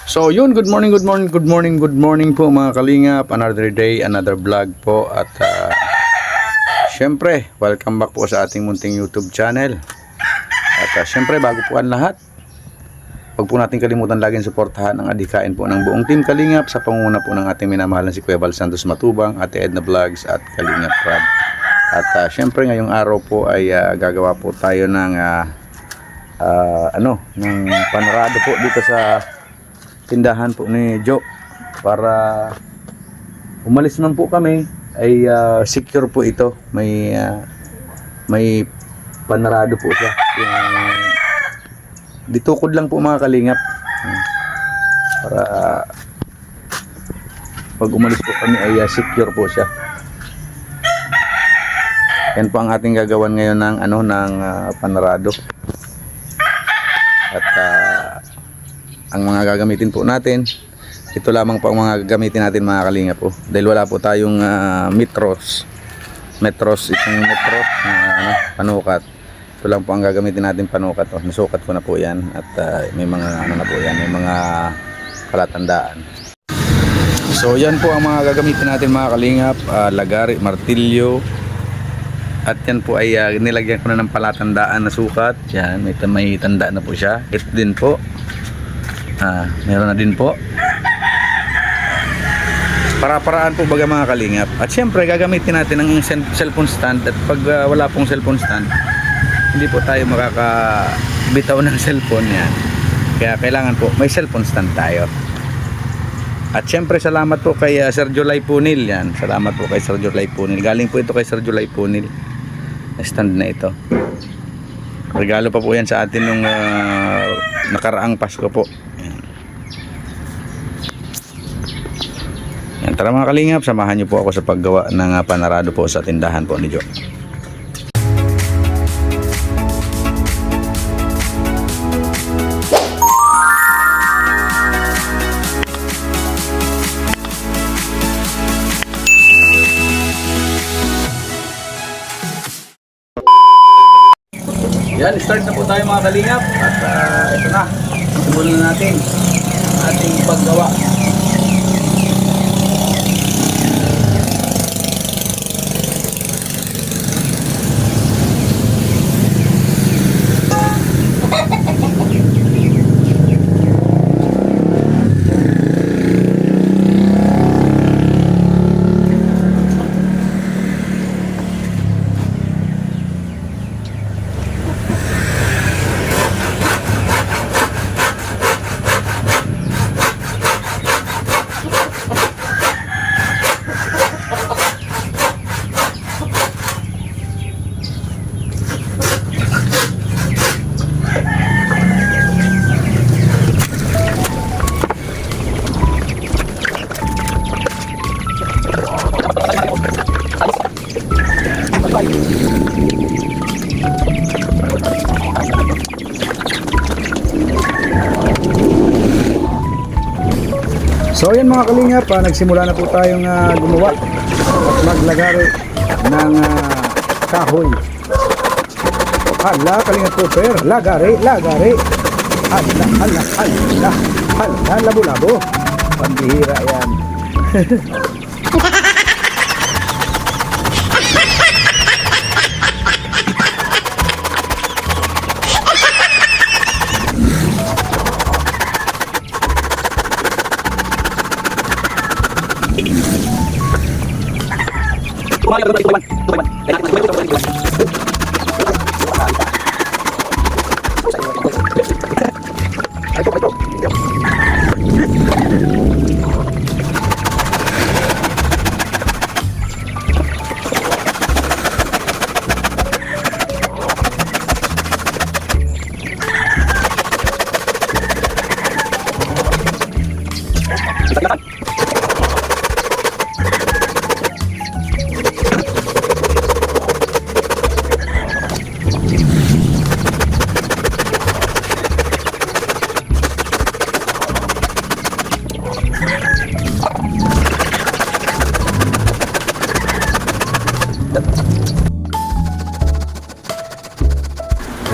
So yun, good morning po mga kalingap. Another day, another vlog po. At syempre, welcome back po sa ating munting YouTube channel. At syempre, bago po ang lahat, huwag po natin kalimutan laging suportahan ang adhikain po ng buong team Kalingap sa pangunguna po ng ating minamahal na si Kuya Val Santos Matubang, Ate Edna Vlogs at Kalingap Rab. At syempre, ngayong araw po ay gagawa po tayo ng ng panorado po dito sa tindahan po ni Joe, para umalis man po kami ay secure po ito. May panorado po siya. Ditukod lang po mga kalingap, para pag umalis po kami ay secure po siya. Yan po ang ating gagawan ngayon ng panorado. At ang mga gagamitin po natin, ito lamang po ang mga gagamitin natin mga kalingap po, dahil wala po tayong metros itong metro panukat. Ito lang po ang gagamitin natin panukat. Nasukat ko na po yan at may mga na po yan, may mga palatandaan. So yan po ang mga gagamitin natin mga kalingap, lagari, martilyo, at yan po ay nilagyan ko na ng palatandaan na sukat. Yan, may tanda na po siya. Ito din po, meron na din po. Para-paraan po baga mga kalingap. At syempre gagamitin natin ang cellphone stand. At pag wala pong cellphone stand, hindi po tayo makakabitaw ng cellphone yan. Kaya kailangan po may cellphone stand tayo. At syempre salamat po kay Sir Julay Punil yan. Salamat po kay Sir Julay Punil. Galing po ito kay Sir Julay Punil, stand na ito. Regalo pa po yan sa atin nung nakaraang Pasko po. Yan, tara mga kalingap, samahan niyo po ako sa paggawa ng panorado po sa tindahan po ni Joe. Yan, start na po tayo mga kalingap. At ito na, simulan na natin ating paggawa. So yan mga kalingap, nagsimula na po tayong gumawa at maglagari ng kahoy. Hala, kalingap po per, lagari. Hala, labo-labo. Pambihira yan.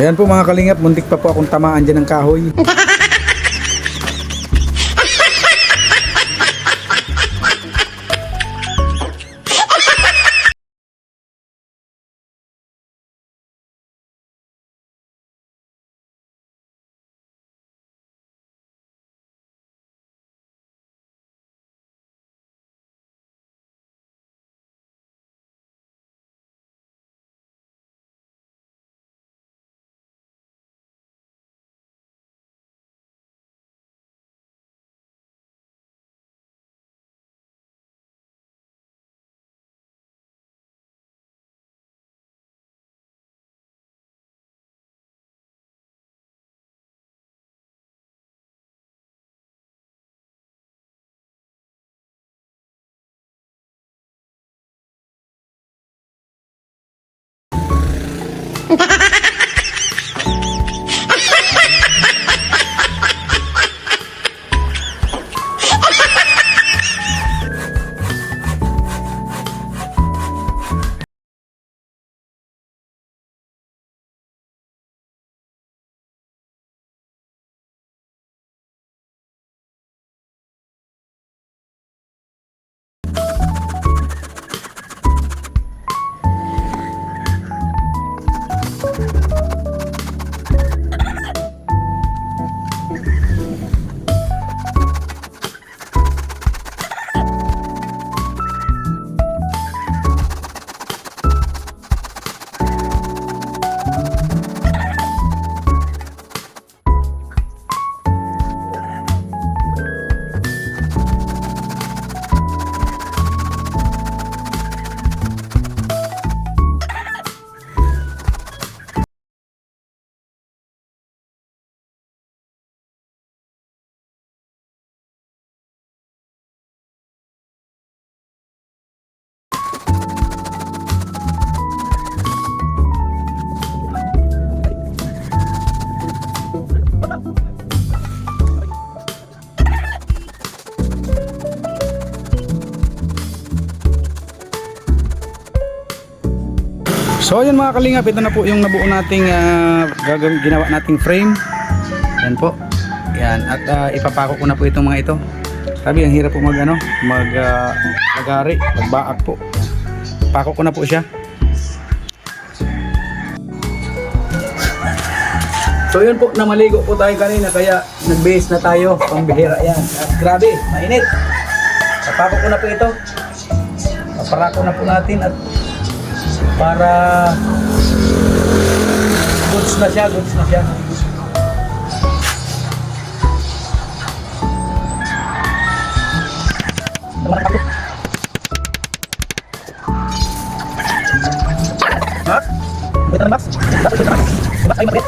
Ayan po mga kalingap, muntik pa po akong tamaan dyan ng kahoy. So ayun mga kalingap, ito na po yung nabuo nating ginawa nating frame. Yan po. Yan, at ipapako ko na po itong mga ito. Sabi, ang hirap po lagari, magbaak po. Pako ko na po siya. So yun po, namaligo po tayo kanina, kaya nag-base na tayo. Pambihira yan. At grabe, mainit. Papako ko na po ito. Paparako na po natin at para goods na siya. Ha? Ito na box? Box ay mabit.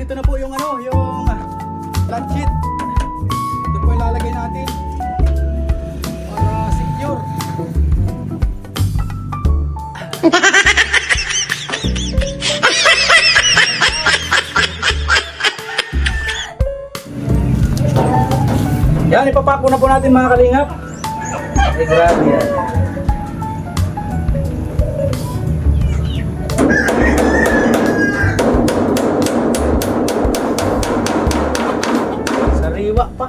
ito na po yung ano, yung plant sheet. Ito po ilalagay natin para secure. Yan, ipapako na po natin mga kalingap. Ay, grabe yan. Sariwa pa.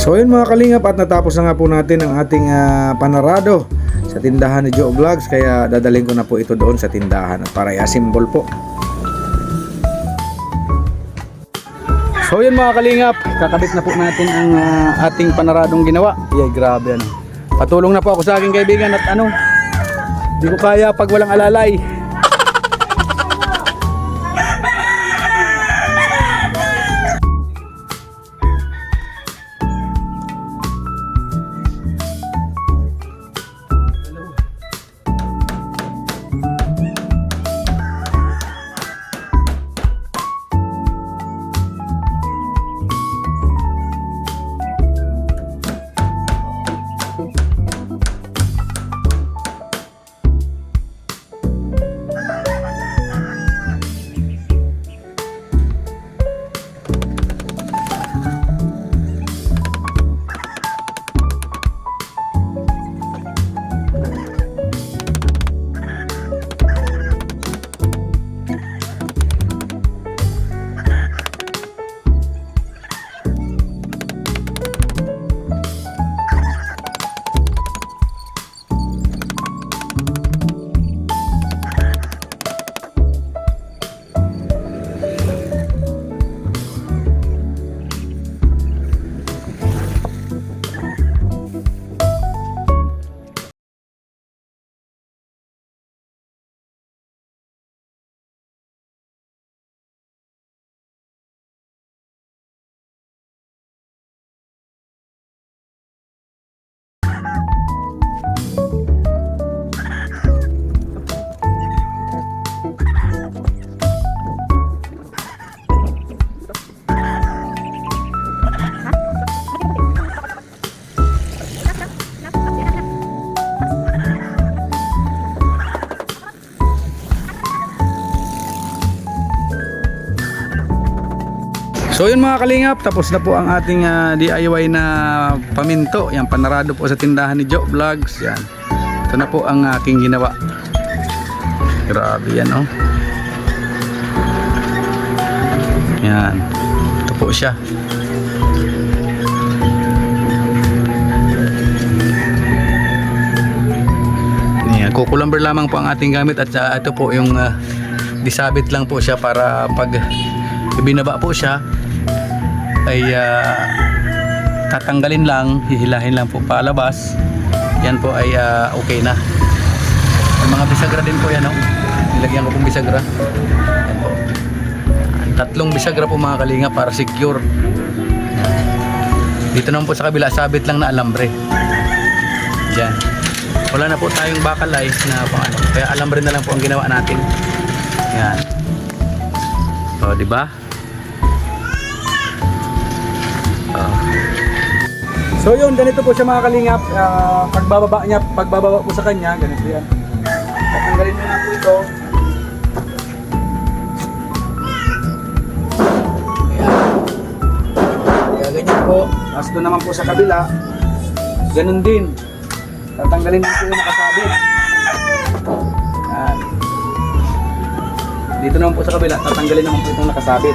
So yun mga kalingap, at natapos na nga po natin ang ating panarado sa tindahan ni Joe Vlogs, kaya dadalhin ko na po ito doon sa tindahan para i-assemble po. So yun mga kalingap, kakabit na po natin ang ating panaradong ginawa. Yay, grabe ano. Patulong na po ako sa aking kaibigan at hindi ko kaya pag walang alalay. So yun mga kalingap, tapos na po ang ating DIY na paminto. Yan, panarado po sa tindahan ni Joe Vlogs. Yan. Ito na po ang aking ginawa. Grabe yan oh. Yan. Ito po siya. Yan, kukulamber lamang po ang ating gamit at ito po yung disabit lang po siya para pag ibinaba po siya ay tatanggalin lang, hihilahin lang po palabas. Yan po ay okay na. May mga bisagra din po yan oh. Nilagyan ko pong bisagra. Yan po. 3 bisagra po mga kalinga para secure. Dito naman po sa kabila, sabit lang na alambre. Yan. Wala na po tayong bakalay na pang kaya alambre na lang po ang ginawa natin. Yan. O, di ba? So yun, ganito po siya mga kalingap. Pagbababa po sa kanya, ganito yan. Tatanggalin mo na po ito. Ayan. Kaya ganyan po. Tapos doon naman po sa kabila, ganun din. Tatanggalin mo po yung nakasabit. Ayan. Dito naman po sa kabila, tatanggalin naman po itong nakasabit.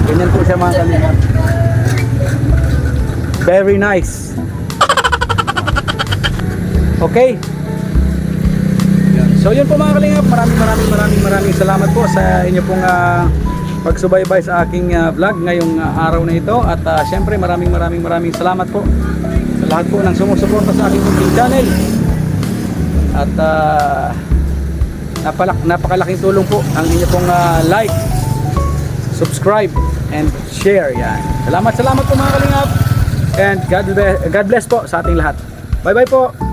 Ganyan po siya mga kalingap. Very nice. Okay. So yun po mga kalingap, maraming salamat po sa inyo pong pagsubaybay sa aking vlog ngayong araw na ito. At syempre maraming salamat po sa lahat po ng sumusuporta sa aking cooking channel. At napakalaking tulong po ang inyo pong like, subscribe and share. Yan. Salamat po mga kalingap. And God bless po sa ating lahat. Bye bye po.